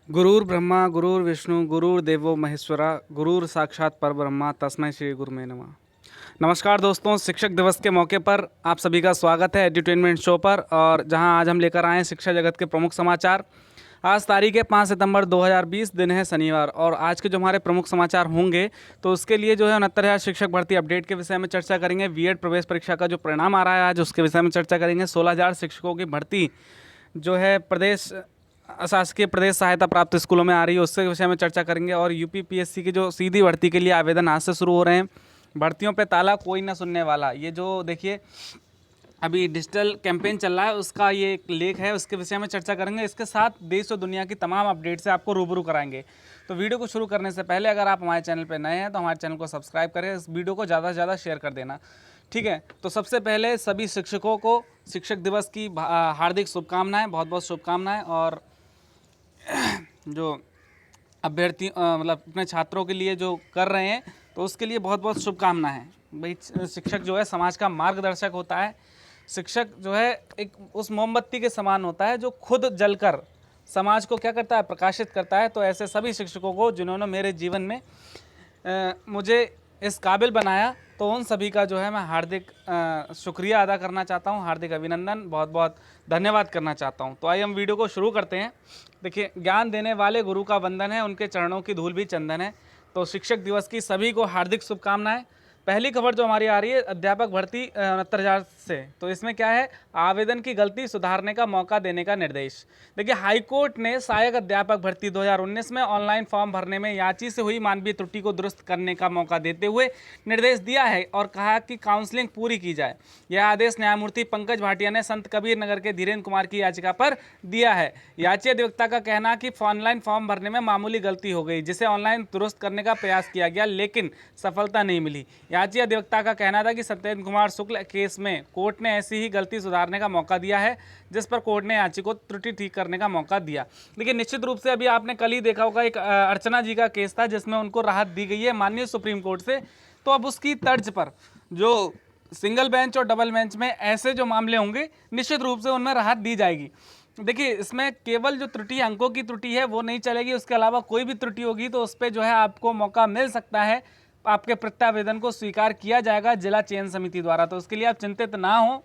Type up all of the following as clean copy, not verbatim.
गुरुर् ब्रह्मा गुरुर्विष्णु गुरुर्देवो महेश्वरा गुरुर साक्षात परब्रह्मा तस्मै श्री गुरुमे नमः। नमस्कार दोस्तों, शिक्षक दिवस के मौके पर आप सभी का स्वागत है एड्यूटेनमेंट शो पर। और जहां आज हम लेकर आए हैं शिक्षा जगत के प्रमुख समाचार। आज तारीख है 5 सितंबर 2020, दिन है शनिवार। और आज के जो हमारे प्रमुख समाचार होंगे तो उसके लिए जो है 69,000 शिक्षक भर्ती अपडेट के विषय में चर्चा करेंगे। बीएड प्रवेश परीक्षा का जो परिणाम आ रहा है आज उसके विषय में चर्चा करेंगे। 16,000 शिक्षकों की भर्ती जो है प्रदेश अशासकीय प्रदेश सहायता प्राप्त स्कूलों में आ रही है, उसके विषय में चर्चा करेंगे। और यूपीपीएससी की जो सीधी भर्ती के लिए आवेदन आज से शुरू हो रहे हैं। भर्तियों पे ताला कोई ना सुनने वाला, ये जो देखिए अभी डिजिटल कैंपेन चल रहा है उसका ये एक लेख है, उसके विषय में चर्चा करेंगे। इसके साथ देश और दुनिया की तमाम अपडेट से आपको रूबरू कराएंगे। तो वीडियो को शुरू करने से पहले अगर आप हमारे चैनल पर नए हैं तो हमारे चैनल को सब्सक्राइब करें, इस वीडियो को ज़्यादा से ज़्यादा शेयर कर देना, ठीक है। तो सबसे पहले सभी शिक्षकों को शिक्षक दिवस की हार्दिक शुभकामनाएँ, बहुत बहुत शुभकामनाएँ। और जो अभ्यर्थी मतलब अपने छात्रों के लिए जो कर रहे हैं तो उसके लिए बहुत बहुत शुभकामनाएं। भाई शिक्षक जो है समाज का मार्गदर्शक होता है। शिक्षक जो है एक उस मोमबत्ती के समान होता है जो खुद जलकर समाज को क्या करता है, प्रकाशित करता है। तो ऐसे सभी शिक्षकों को जिन्होंने मेरे जीवन में मुझे इस काबिल बनाया, तो उन सभी का जो है मैं हार्दिक शुक्रिया अदा करना चाहता हूं, हार्दिक अभिनंदन, बहुत बहुत धन्यवाद करना चाहता हूं। तो आइए हम वीडियो को शुरू करते हैं। देखिए, ज्ञान देने वाले गुरु का वंदन है, उनके चरणों की धूल भी चंदन है। तो शिक्षक दिवस की सभी को हार्दिक शुभकामनाएं। पहली खबर जो हमारी आ रही है अध्यापक भर्ती 69,000 से, तो इसमें क्या है, आवेदन की गलती सुधारने का मौका देने का निर्देश। देखिए, हाईकोर्ट ने सहायक अध्यापक भर्ती 2019 में ऑनलाइन फॉर्म भरने में याची से हुई मानवीय त्रुटि को दुरुस्त करने का मौका देते हुए निर्देश दिया है और कहा कि काउंसलिंग पूरी की जाए। यह आदेश न्यायमूर्ति पंकज भाटिया ने संत कबीर नगर के धीरेन्द्र कुमार की याचिका पर दिया है। याची अधिवक्ता का कहना कि ऑनलाइन फॉर्म भरने में मामूली गलती हो गई, जिसे ऑनलाइन दुरुस्त करने का प्रयास किया गया लेकिन सफलता नहीं मिली। याची अधिवक्ता का कहना था कि सत्येंद्र कुमार शुक्ल केस में कोर्ट ने ऐसी ही गलती सुधारने का मौका दिया है, जिस पर कोर्ट ने याची को त्रुटि ठीक करने का मौका दिया। देखिए, निश्चित रूप से अभी आपने कल ही देखा होगा एक अर्चना जी का केस था जिसमें उनको राहत दी गई है माननीय सुप्रीम कोर्ट से। तो अब उसकी तर्ज पर जो सिंगल बेंच और डबल बेंच में ऐसे जो मामले होंगे निश्चित रूप से उनमें राहत दी जाएगी। देखिए, इसमें केवल जो त्रुटि अंकों की त्रुटि है वो नहीं चलेगी, उसके अलावा कोई भी त्रुटि होगी तो उस पर जो है आपको मौका मिल सकता है, आपके प्रत्यावेदन को स्वीकार किया जाएगा जिला चयन समिति द्वारा। तो उसके लिए आप चिंतित ना हो।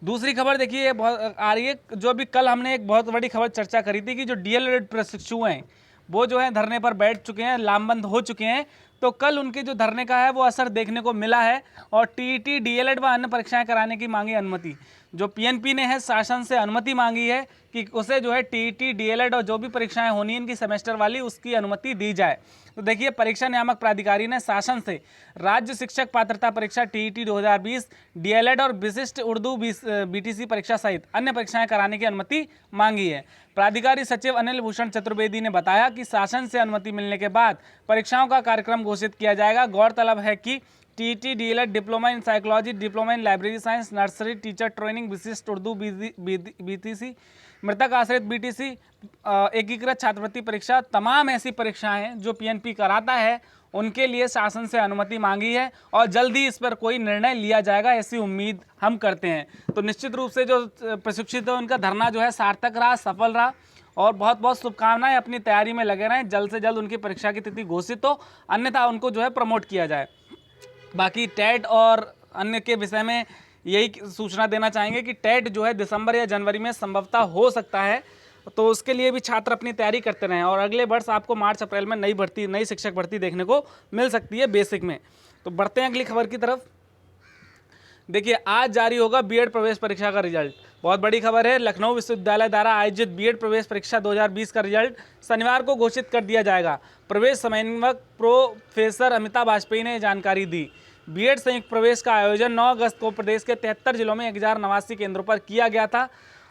दूसरी खबर देखिए ये बहुत आ रही है, जो अभी कल हमने एक बहुत बड़ी खबर चर्चा करी थी कि जो डीएलएड प्रशिक्षु हैं वो जो है धरने पर बैठ चुके हैं, लामबंद हो चुके हैं। तो कल उनके जो धरने का है वो असर देखने को मिला है और टीईटी, डीएलएड व अन्य परीक्षाएं कराने की मांगी अनुमति। जो पीएनपी ने है शासन से अनुमति मांगी है कि उसे जो है टीईटी, डीएलएड और जो भी परीक्षाएं होनी है इनकी सेमेस्टर वाली, उसकी अनुमति दी जाए। तो देखिए, परीक्षा नियामक प्राधिकारी ने शासन से राज्य शिक्षक पात्रता परीक्षा टीईटी 2020, डीएलएड और विशिष्ट उर्दू बीटीसी परीक्षा सहित अन्य परीक्षाएं कराने की अनुमति मांगी है। प्राधिकारी सचिव अनिल भूषण चतुर्वेदी ने बताया कि शासन से अनुमति मिलने के बाद परीक्षाओं का कार्यक्रम घोषित किया जाएगा। गौरतलब है कि TET, DElEd, diploma in psychology, diploma in library science, nursery teacher training, विशिष्ट उर्दू बीटीसी, मृतक आश्रित बीटीसी, एकीकृत छात्रवृत्ति परीक्षा, तमाम ऐसी परीक्षाएं हैं जो पीएनपी कराता है, उनके लिए शासन से अनुमति मांगी है और जल्दी इस पर कोई निर्णय लिया जाएगा, ऐसी उम्मीद हम करते हैं। तो निश्चित रूप से जो प्रशिक्षित है उनका धरना जो है सार्थक रहा, सफल रहा और बहुत बहुत शुभकामनाएं। अपनी तैयारी में लगे रहें, जल्द से जल्द उनकी परीक्षा की तिथि घोषित हो, अन्यथा उनको जो है प्रमोट किया जाए। बाकी टेट और अन्य के विषय में यही सूचना देना चाहेंगे कि टेट जो है दिसंबर या जनवरी में संभवतः हो सकता है, तो उसके लिए भी छात्र अपनी तैयारी करते रहें। और अगले वर्ष आपको मार्च अप्रैल में नई शिक्षक भर्ती देखने को मिल सकती है बेसिक में। तो बढ़ते हैं अगली खबर की तरफ। देखिए, आज जारी होगा बीएड प्रवेश परीक्षा का रिजल्ट। बहुत बड़ी खबर है। लखनऊ विश्वविद्यालय द्वारा आयोजित बीएड प्रवेश परीक्षा 2020 का रिजल्ट शनिवार को घोषित कर दिया जाएगा। प्रवेश समन्वयक प्रोफेसर अमिता वाजपेयी ने जानकारी दी। बीएड संयुक्त प्रवेश का आयोजन 9 अगस्त को प्रदेश के 73 जिलों में 1089 केंद्रों पर किया गया था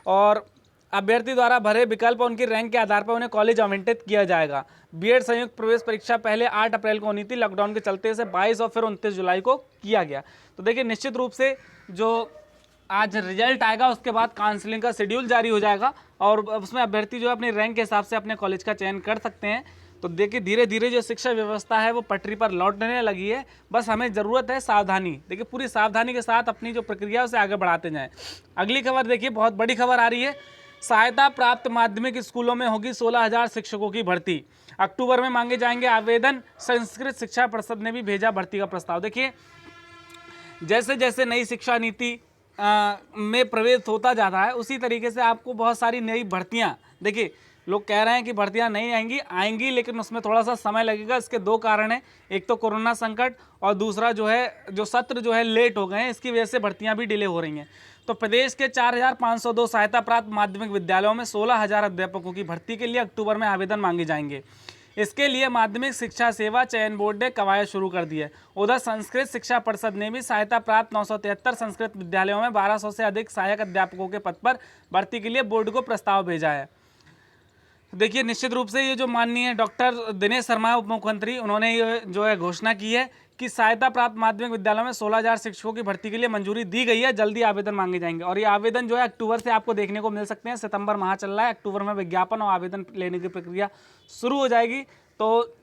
और अभ्यर्थी द्वारा भरे विकल्प और उनकी रैंक के आधार पर उन्हें कॉलेज आवंटित किया जाएगा। बीएड संयुक्त प्रवेश परीक्षा पहले 8 अप्रैल को होनी थी, लॉकडाउन के चलते से 22 और फिर 29 जुलाई को किया गया। तो देखिए, निश्चित रूप से जो आज रिजल्ट आएगा उसके बाद काउंसलिंग का शेड्यूल जारी हो जाएगा और उसमें अभ्यर्थी जो है अपनी रैंक के हिसाब से अपने कॉलेज का चयन कर सकते हैं। तो देखिए, धीरे धीरे जो शिक्षा व्यवस्था है वो पटरी पर लौटने लगी है, बस हमें ज़रूरत है सावधानी। देखिए, पूरी सावधानी के साथ अपनी जो प्रक्रिया है उसे आगे बढ़ाते जाएं। अगली खबर देखिए, बहुत बड़ी खबर आ रही है। सहायता प्राप्त माध्यमिक स्कूलों में होगी 16,000 शिक्षकों की भर्ती। अक्टूबर में मांगे जाएंगे आवेदन। संस्कृत शिक्षा परिषद ने भी भेजा भर्ती का प्रस्ताव। देखिए, जैसे जैसे नई शिक्षा नीति में प्रवेश होता जाता है, उसी तरीके से आपको बहुत सारी नई भर्तियां, देखिए लोग कह रहे हैं कि भर्तियां नहीं आएंगी, लेकिन उसमें थोड़ा सा समय लगेगा। इसके दो कारण हैं, एक तो कोरोना संकट और दूसरा जो सत्र जो है लेट हो गए हैं, इसकी वजह से भर्तियां भी डिले हो रही हैं। तो प्रदेश के 4,502 सहायता प्राप्त माध्यमिक विद्यालयों में 16,000 अध्यापकों की भर्ती के लिए अक्टूबर में आवेदन मांगे जाएंगे। इसके लिए माध्यमिक शिक्षा सेवा चयन बोर्ड ने कवायद शुरू कर दी है। उधर संस्कृत शिक्षा परिषद ने भी सहायता प्राप्त 973 संस्कृत विद्यालयों में 1200 से अधिक सहायक अध्यापकों के पद पर भर्ती के लिए बोर्ड को प्रस्ताव भेजा है। देखिए, निश्चित रूप से ये जो माननीय डॉक्टर दिनेश शर्मा उप मुख्यमंत्री, उन्होंने ये जो है घोषणा की है कि सहायता प्राप्त माध्यमिक विद्यालयों में 16,000 शिक्षकों की भर्ती के लिए मंजूरी दी गई है। जल्दी आवेदन मांगे जाएंगे और ये आवेदन जो है अक्टूबर से आपको देखने को मिल सकते हैं। सितंबर माह चल रहा है, अक्टूबर में विज्ञापन और आवेदन लेने की प्रक्रिया शुरू हो जाएगी। तो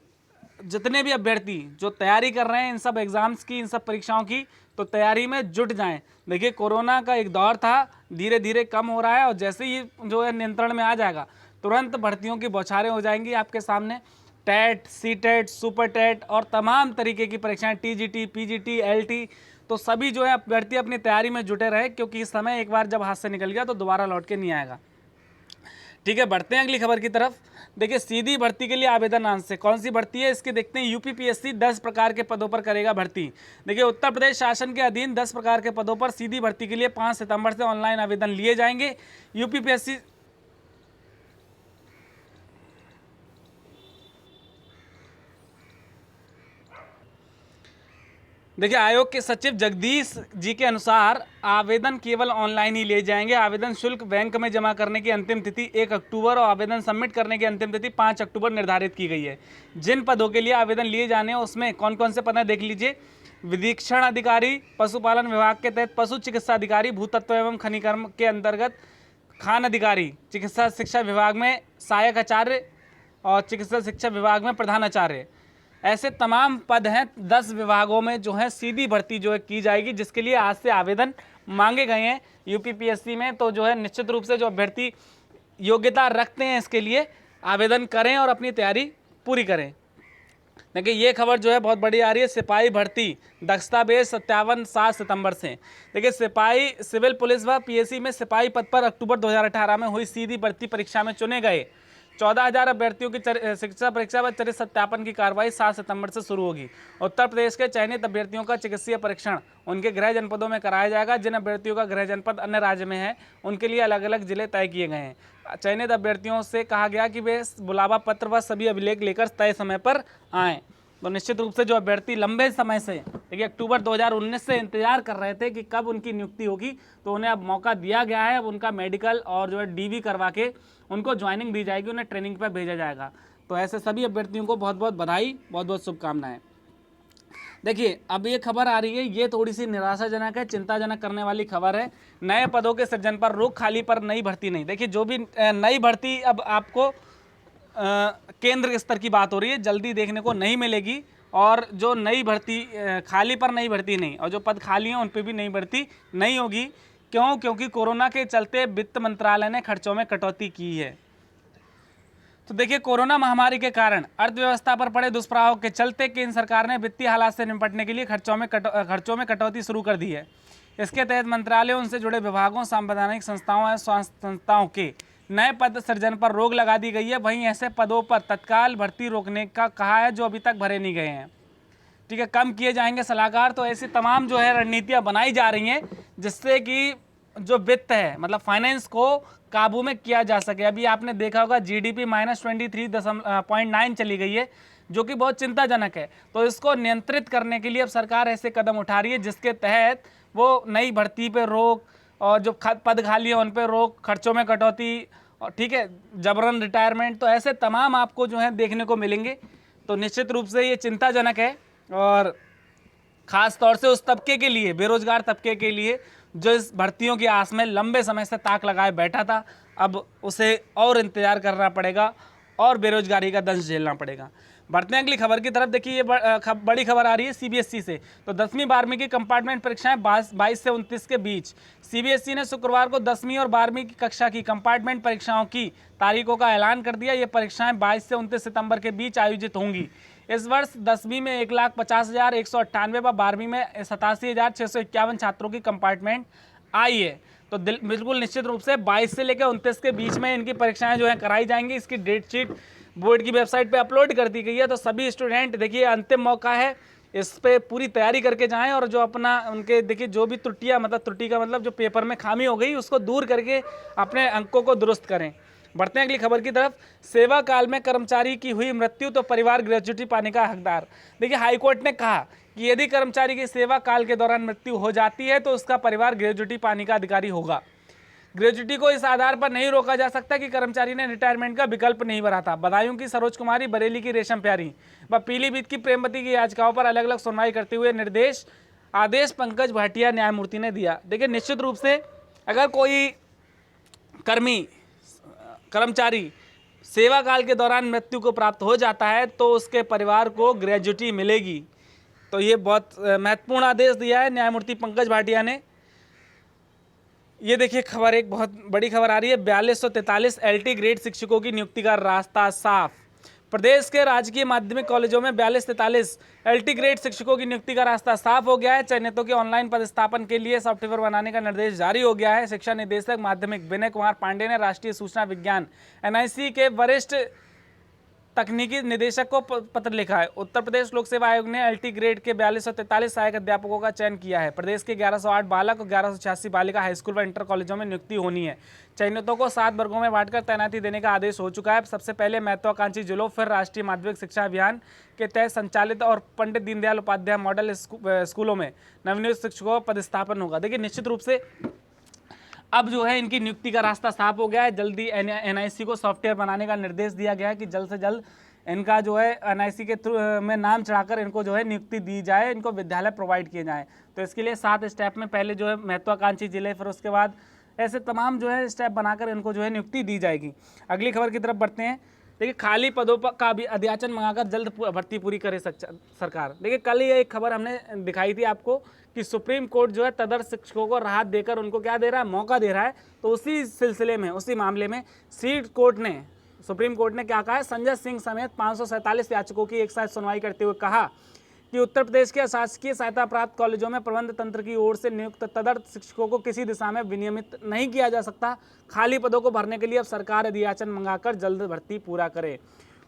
जितने भी अभ्यर्थी जो तैयारी कर रहे हैं इन सब एग्जाम्स की, इन सब परीक्षाओं की, तो तैयारी में जुट जाएं। देखिए, कोरोना का एक दौर था, धीरे धीरे कम हो रहा है और जैसे ही जो है नियंत्रण में आ जाएगा, तुरंत भर्तियों की बौछारें हो जाएंगी आपके सामने। टेट, सीटेट, सुपर टेट और तमाम तरीके की परीक्षाएं, टीजीटी, पीजीटी, एलटी, तो सभी जो है अभ्यर्थी अपनी तैयारी में जुटे रहे, क्योंकि इस समय एक बार जब हाथ से निकल गया तो दोबारा लौट के नहीं आएगा। ठीक है, बढ़ते हैं अगली खबर की तरफ। देखिए, सीधी भर्ती के लिए आवेदन आज से। कौन सी भर्ती है इसके देखते हैं। यूपीपीएससी 10 प्रकार के पदों पर करेगा भर्ती। देखिए, उत्तर प्रदेश शासन के अधीन 10 प्रकार के पदों पर सीधी भर्ती के लिए 5 सितंबर से ऑनलाइन आवेदन लिए जाएंगे। यूपीपीएससी देखिए, आयोग के सचिव जगदीश जी के अनुसार आवेदन केवल ऑनलाइन ही लिए जाएंगे। आवेदन शुल्क बैंक में जमा करने की अंतिम तिथि 1 अक्टूबर और आवेदन सबमिट करने की अंतिम तिथि 5 अक्टूबर निर्धारित की गई है। जिन पदों के लिए आवेदन लिए जाने हैं उसमें कौन कौन से पद हैं देख लीजिए। विधीक्षण अधिकारी, पशुपालन विभाग के तहत पशु चिकित्सा अधिकारी, भूतत्व एवं खनिकर्म के अंतर्गत खान अधिकारी, चिकित्सा शिक्षा विभाग में सहायक आचार्य और चिकित्सा शिक्षा विभाग में प्रधानाचार्य, ऐसे तमाम पद हैं 10 विभागों में जो है सीधी भर्ती जो है की जाएगी, जिसके लिए आज से आवेदन मांगे गए हैं यूपीपीएससी में। तो जो है निश्चित रूप से जो अभ्यर्थी योग्यता रखते हैं इसके लिए आवेदन करें और अपनी तैयारी पूरी करें। देखिए, ये खबर जो है बहुत बड़ी आ रही है। सिपाही भर्ती दस्तावेज सत्यावन 7 सितंबर से। देखिए, सिपाही सिविल पुलिस व पीएससी में सिपाही पद पर अक्टूबर 2018 में हुई सीधी भर्ती परीक्षा में चुने गए 14,000 अभ्यर्थियों की शिक्षा परीक्षा व चरित्र सत्यापन की कार्रवाई 7 सितंबर से शुरू होगी। उत्तर प्रदेश के चयनित अभ्यर्थियों का चिकित्सीय परीक्षण उनके गृह जनपदों में कराया जाएगा। जिन अभ्यर्थियों का गृह जनपद अन्य राज्य में है उनके लिए अलग अलग जिले तय किए गए हैं। चयनित अभ्यर्थियों से कहा गया कि वे बुलावा पत्र व सभी अभिलेख लेकर तय समय पर आएँ। तो निश्चित रूप से जो अभ्यर्थी लंबे समय से, देखिए अक्टूबर 2019 से इंतजार कर रहे थे कि कब उनकी नियुक्ति होगी, तो उन्हें अब मौका दिया गया है। अब उनका मेडिकल और जो है डीवी करवा के उनको ज्वाइनिंग दी जाएगी, उन्हें ट्रेनिंग पर भेजा जाएगा। तो ऐसे सभी अभ्यर्थियों को बहुत बहुत बधाई, बहुत बहुत शुभकामनाएं। देखिए, अब ये खबर आ रही है, ये थोड़ी सी निराशाजनक है, चिंताजनक करने वाली खबर है। नए पदों के सृजन पर रोक, खाली पर नई भर्ती नहीं। देखिए, जो भी नई भर्ती अब आपको केंद्र स्तर की बात हो रही है, जल्दी देखने को नहीं मिलेगी। और जो नई भर्ती खाली पर नई भर्ती नहीं, और जो पद खाली हैं उन पर भी नई भर्ती नहीं होगी। क्यों? क्योंकि कोरोना के चलते वित्त मंत्रालय ने खर्चों में कटौती की है। तो देखिए, कोरोना महामारी के कारण अर्थव्यवस्था पर पड़े दुष्प्रभाव के चलते केंद्र सरकार ने वित्तीय हालात से निपटने के लिए खर्चों में कटौती शुरू कर दी है। इसके तहत मंत्रालयों, उनसे जुड़े विभागों, संवैधानिक संस्थाओं और स्वास्थ्य संस्थाओं के नए पद सृजन पर रोक लगा दी गई है। वहीं ऐसे पदों पर तत्काल भर्ती रोकने का कहा है जो अभी तक भरे नहीं गए हैं। ठीक है, कम किए जाएंगे सलाहकार। तो ऐसी तमाम जो है रणनीतियां बनाई जा रही हैं जिससे कि जो वित्त है, मतलब फाइनेंस को काबू में किया जा सके। अभी आपने देखा होगा जीडीपी -23.9 चली गई है, जो कि बहुत चिंताजनक है। तो इसको नियंत्रित करने के लिए अब सरकार ऐसे कदम उठा रही है जिसके तहत वो नई भर्ती पे रोक और जो पद खाली है उन पे रोक, खर्चों में कटौती, और ठीक है, जबरन रिटायरमेंट, तो ऐसे तमाम आपको जो है देखने को मिलेंगे। तो निश्चित रूप से ये चिंताजनक है, और ख़ास तौर से उस तबके के लिए, बेरोजगार तबके के लिए, जो इस भर्तियों की आस में लंबे समय से ताक लगाए बैठा था। अब उसे और इंतज़ार करना पड़ेगा और बेरोजगारी का दंश झेलना पड़ेगा। बढ़ते हैं अगली खबर की तरफ। देखिए ये बड़ी खबर आ रही है सीबीएसई से। तो 10वीं 12वीं की कंपार्टमेंट परीक्षाएं 22 से 29 के बीच। सीबीएसई ने शुक्रवार को 10वीं और 12वीं की कक्षा की कंपार्टमेंट परीक्षाओं की तारीखों का ऐलान कर दिया। ये परीक्षाएं 22 से 29 सितंबर के बीच आयोजित होंगी। इस वर्ष 10वीं में 1,50,198 व 12वीं में 87,651 छात्रों की कंपार्टमेंट आई है। तो बिल्कुल निश्चित रूप से 22 से लेकर 29 के बीच में इनकी परीक्षाएं जो है कराई जाएंगी। इसकी डेट शीट बोर्ड की वेबसाइट पे अपलोड कर दी गई है। तो सभी स्टूडेंट देखिए अंतिम मौका है, इस पे पूरी तैयारी करके जाएं और जो अपना उनके देखिए जो भी त्रुटियां, मतलब त्रुटि का मतलब जो पेपर में खामी हो गई उसको दूर करके अपने अंकों को दुरुस्त करें। बढ़ते हैं अगली खबर की तरफ। सेवा काल में कर्मचारी की हुई मृत्यु तो परिवार ग्रेच्युटी पाने का हकदार। देखिए हाईकोर्ट ने कहा कि यदि कर्मचारी की सेवा काल के दौरान मृत्यु हो जाती है तो उसका परिवार ग्रेच्युटी पाने का अधिकारी होगा। ग्रेच्युटी को इस आधार पर नहीं रोका जा सकता कि कर्मचारी ने रिटायरमेंट का विकल्प नहीं भरा था। बदायूं की सरोज कुमारी, बरेली की रेशम प्यारी व पीलीभीत की प्रेमवती की याचिकाओं पर अलग अलग सुनवाई करते हुए आदेश पंकज भाटिया न्यायमूर्ति ने दिया। देखिए निश्चित रूप से अगर कोई कर्मचारी सेवा काल के दौरान मृत्यु को प्राप्त हो जाता है तो उसके परिवार को ग्रेच्युटी मिलेगी। तो ये बहुत महत्वपूर्ण आदेश दिया है न्यायमूर्ति पंकज भाटिया ने। ये देखिए खबर, एक बहुत बड़ी खबर आ रही है। 4243 एलटी ग्रेड शिक्षकों की नियुक्ति का रास्ता साफ। प्रदेश के राजकीय माध्यमिक कॉलेजों में 4243 एलटी ग्रेड शिक्षकों की नियुक्ति का रास्ता साफ हो गया है। चयनितों के ऑनलाइन पदस्थापन के लिए सॉफ्टवेयर बनाने का निर्देश जारी हो गया है। शिक्षा निदेशक माध्यमिक विनय कुमार पांडे ने राष्ट्रीय सूचना विज्ञान एनआईसी के वरिष्ठ तकनीकी निदेशक को पत्र लिखा है। उत्तर प्रदेश लोक सेवा आयोग ने एलटी ग्रेड के 4243 सहायक अध्यापकों का चयन किया है। प्रदेश के 1108 बालक और 1186 बालिका हाईस्कूल व इंटर कॉलेजों में नियुक्ति होनी है। चयनितों को 7 वर्गों में बांटकर तैनाती देने का आदेश हो चुका है। सबसे पहले महत्वाकांक्षी जिलों, फिर राष्ट्रीय माध्यमिक शिक्षा अभियान के तहत संचालित और पंडित दीनदयाल उपाध्याय मॉडल स्कूलों में नवनियुक्त शिक्षकों का पदस्थापन होगा। देखिए निश्चित रूप से अब जो है इनकी नियुक्ति का रास्ता साफ हो गया है। जल्दी एनआईसी को सॉफ्टवेयर बनाने का निर्देश दिया गया है कि जल्द से जल्द इनका जो है एनआईसी के थ्रू में नाम चढ़ाकर इनको जो है नियुक्ति दी जाए, इनको विद्यालय प्रोवाइड किए जाएँ। तो इसके लिए 7 स्टेप में पहले जो है महत्वाकांक्षी जिले, फिर उसके बाद ऐसे तमाम जो है स्टेप बनाकर इनको जो है नियुक्ति दी जाएगी। अगली खबर की तरफ बढ़ते हैं। देखिए खाली पदों पर का भी अध्याचन मंगाकर जल्द भर्ती पूरी करे सरकार। देखिए कल ही एक खबर हमने दिखाई थी आपको कि सुप्रीम कोर्ट जो है तदर्थ शिक्षकों को राहत देकर उनको क्या दे रहा है, मौका दे रहा है। तो उसी सिलसिले में, उसी मामले में सुप्रीम कोर्ट ने क्या कहा है, संजय सिंह समेत 547 याचकों की एक साथ सुनवाई करते हुए कहा कि उत्तर प्रदेश के शासकीय सहायता प्राप्त कॉलेजों में प्रबंध तंत्र की ओर से नियुक्त तदर्थ शिक्षकों को किसी दिशा में विनियमित नहीं किया जा सकता। खाली पदों को भरने के लिए अब सरकार अध्याचन मंगाकर जल्द भर्ती पूरा करे।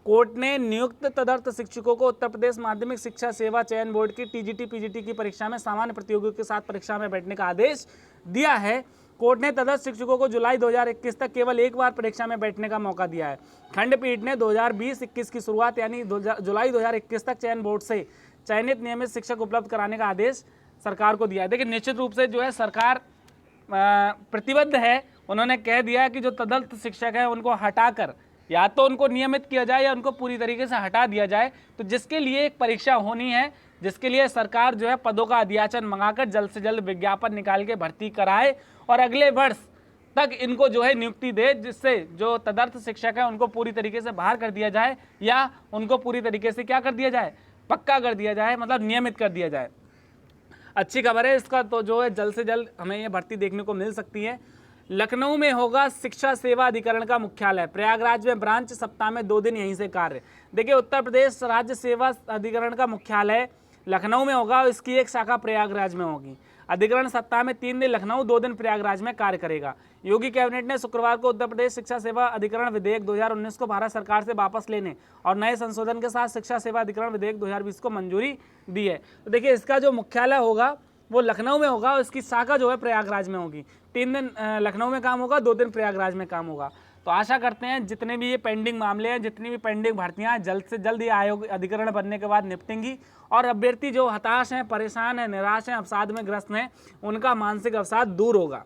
कोर्ट ने नियुक्त तदर्थ शिक्षकों को उत्तर प्रदेश माध्यमिक शिक्षा सेवा चयन बोर्ड की टीजीटी पीजीटी की परीक्षा में सामान्य प्रतियोगियों के साथ परीक्षा में बैठने का आदेश दिया है। कोर्ट ने तदर्थ शिक्षकों को जुलाई 2021 तक केवल एक बार परीक्षा में बैठने का मौका दिया है। खंडपीठ ने 2020-21 की शुरुआत यानी जुलाई 2021 तक चयन बोर्ड से चयनित नियमित शिक्षक उपलब्ध कराने का आदेश सरकार को दिया है। देखिए निश्चित रूप से जो है सरकार प्रतिबद्ध है। उन्होंने कह दिया कि जो तदर्थ शिक्षक है उनको हटाकर या तो उनको नियमित किया जाए या उनको पूरी तरीके से हटा दिया जाए। तो जिसके लिए एक परीक्षा होनी है, जिसके लिए सरकार जो है पदों का अध्याचन मंगाकर जल्द से जल्द विज्ञापन निकाल के भर्ती कराए और अगले वर्ष तक इनको जो है नियुक्ति दे, जिससे जो तदर्थ शिक्षक है उनको पूरी तरीके से बाहर कर दिया जाए या उनको पूरी तरीके से क्या कर दिया जाए, पक्का कर दिया जाए, मतलब नियमित कर दिया जाए। अच्छी खबर है इसका, तो जो है जल्द से जल्द हमें ये भर्ती देखने को मिल सकती है। लखनऊ में होगा शिक्षा सेवा अधिकरण का मुख्यालय, प्रयागराज में ब्रांच, सप्ताह में 2 दिन यहीं से कार्य। देखिए उत्तर प्रदेश राज्य सेवा अधिकरण का मुख्यालय लखनऊ में होगा और इसकी एक शाखा प्रयागराज में होगी। अधिकरण सप्ताह में 3 दिन लखनऊ, 2 दिन प्रयागराज में कार्य करेगा। योगी कैबिनेट ने शुक्रवार को उत्तर प्रदेश शिक्षा सेवा अधिकरण विधेयक 2019 को भारत सरकार से वापस लेने और नए संशोधन के साथ शिक्षा सेवा अधिकरण विधेयक 2020 को मंजूरी दी है। तो देखिए इसका जो मुख्यालय होगा वो लखनऊ में होगा और इसकी शाखा जो है प्रयागराज में होगी। 3 दिन लखनऊ में काम होगा, 2 दिन प्रयागराज में काम होगा। तो आशा करते हैं जितने भी ये पेंडिंग मामले हैं, जितनी भी पेंडिंग भर्तियां जल्द से जल्द ये आयोग अधिकरण बनने के बाद निपटेंगी और अभ्यर्थी जो हताश हैं, परेशान हैं, निराश हैं, अवसाद में ग्रस्त हैं, उनका मानसिक अवसाद दूर होगा।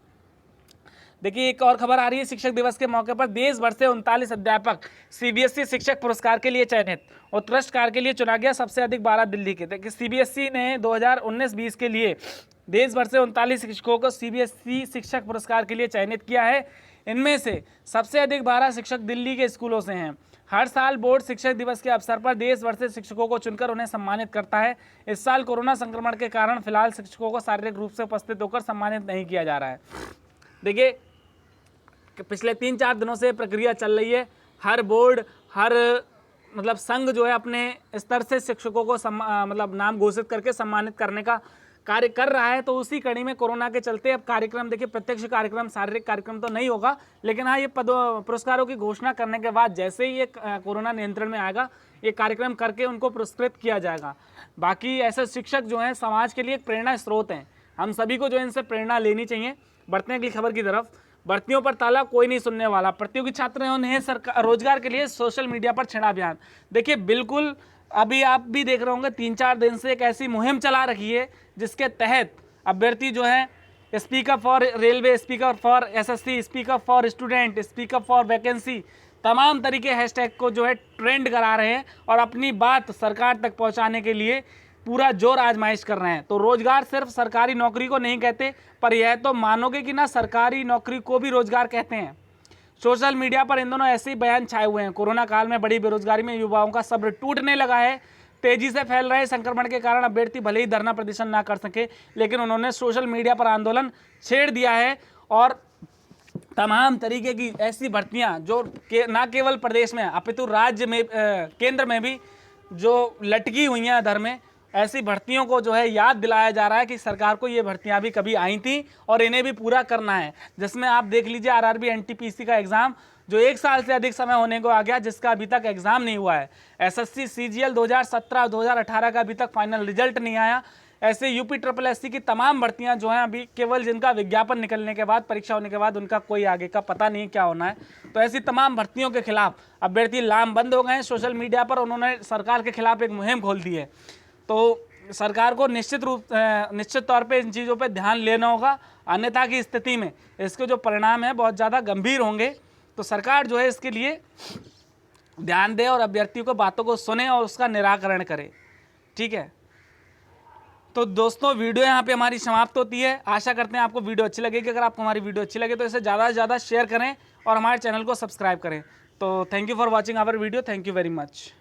देखिए एक और खबर आ रही है। शिक्षक दिवस के मौके पर देश भर से 39 अध्यापक सीबीएसई शिक्षक पुरस्कार के लिए चयनित। उत्कृष्ट कार्य के लिए चुना गया, सबसे अधिक 12 दिल्ली के। देखिए सीबीएसई ने 2019-20 के लिए देश भर से 39 शिक्षकों को सीबीएसई शिक्षक पुरस्कार के लिए चयनित किया है। इनमें से सबसे अधिक 12 शिक्षक दिल्ली के स्कूलों से हैं। हर साल बोर्ड शिक्षक दिवस के अवसर पर देश भर से शिक्षकों को चुनकर उन्हें सम्मानित करता है। इस साल कोरोना संक्रमण के कारण फिलहाल शिक्षकों को शारीरिक रूप से उपस्थित होकर सम्मानित नहीं किया जा रहा है। देखिए, पिछले 3-4 दिनों से प्रक्रिया चल रही है। हर बोर्ड, हर मतलब संघ जो है अपने स्तर से शिक्षकों को मतलब नाम घोषित करके सम्मानित करने का कार्य कर रहा है। तो उसी कड़ी में कोरोना के चलते अब कार्यक्रम, देखिए प्रत्यक्ष कार्यक्रम, शारीरिक कार्यक्रम तो नहीं होगा, लेकिन हाँ ये पुरस्कारों की घोषणा करने के बाद जैसे ही ये कोरोना नियंत्रण में आएगा, ये कार्यक्रम करके उनको पुरस्कृत किया जाएगा। बाकी ऐसे शिक्षक जो हैं समाज के लिए एक प्रेरणा स्रोत हैं। हम सभी को जो इनसे प्रेरणा लेनी चाहिए। बढ़ते हैं अगली खबर की तरफ। भर्तियों पर ताला, कोई नहीं सुनने वाला। प्रतियोगी छात्रों ने सरकार रोजगार के लिए सोशल मीडिया पर छेड़ा अभियान। देखिए बिल्कुल, अभी आप भी देख रहे होंगे 3-4 दिन से एक ऐसी मुहिम चला रखी है जिसके तहत अभ्यर्थी जो है speak up for railway, speak up for SSC, speak up for student, speak up for vacancy, तमाम तरीके हैशटैग को जो है ट्रेंड करा रहे हैं और अपनी बात सरकार तक पहुंचाने के लिए पूरा जोर आजमाइश कर रहे हैं। तो रोजगार सिर्फ सरकारी नौकरी को नहीं कहते, पर यह तो मानोगे कि ना सरकारी नौकरी को भी रोजगार कहते हैं। सोशल मीडिया पर इन दोनों ऐसे ही बयान छाए हुए हैं। कोरोना काल में बड़ी बेरोजगारी में युवाओं का सब्र टूटने लगा है। तेजी से फैल रहे संक्रमण के कारण अभ्यर्थी भले ही धरना प्रदर्शन ना कर सके, लेकिन उन्होंने सोशल मीडिया पर आंदोलन छेड़ दिया है और तमाम तरीके की ऐसी भर्तियां जो ना केवल प्रदेश में अपितु राज्य में, केंद्र में भी जो लटकी हुई हैं अधर में, ऐसी भर्तियों को जो है याद दिलाया जा रहा है कि सरकार को ये भर्तियां भी कभी आई थी और इन्हें भी पूरा करना है। जिसमें आप देख लीजिए आरआरबी एनटीपीसी का एग्जाम जो 1 साल से अधिक समय होने को आ गया, जिसका अभी तक एग्जाम नहीं हुआ है। एसएससी सीजीएल 2017-2018 का अभी तक फाइनल रिजल्ट नहीं आया। ऐसे यूपी ट्रिपल एससी की तमाम भर्तियां जो हैं अभी केवल जिनका विज्ञापन निकलने के बाद, परीक्षा होने के बाद उनका कोई आगे का पता नहीं क्या होना है। तो ऐसी तमाम भर्तियों के खिलाफ अभ्यर्थी लामबंद हो गए हैं सोशल मीडिया पर। उन्होंने सरकार के खिलाफ एक मुहिम खोल दी है। तो सरकार को निश्चित तौर पे इन चीज़ों पे ध्यान लेना होगा, अन्यथा की स्थिति में इसके जो परिणाम है बहुत ज़्यादा गंभीर होंगे। तो सरकार जो है इसके लिए ध्यान दे और अभ्यर्थियों को बातों को सुने और उसका निराकरण करे। ठीक है, तो दोस्तों वीडियो यहाँ पे हमारी समाप्त होती है। आशा करते हैं आपको वीडियो अच्छी लगेगी। अगर आपको हमारी वीडियो अच्छी लगे तो इसे ज़्यादा से ज़्यादा शेयर करें और हमारे चैनल को सब्सक्राइब करें। तो thank you for watching our video. Thank you very much.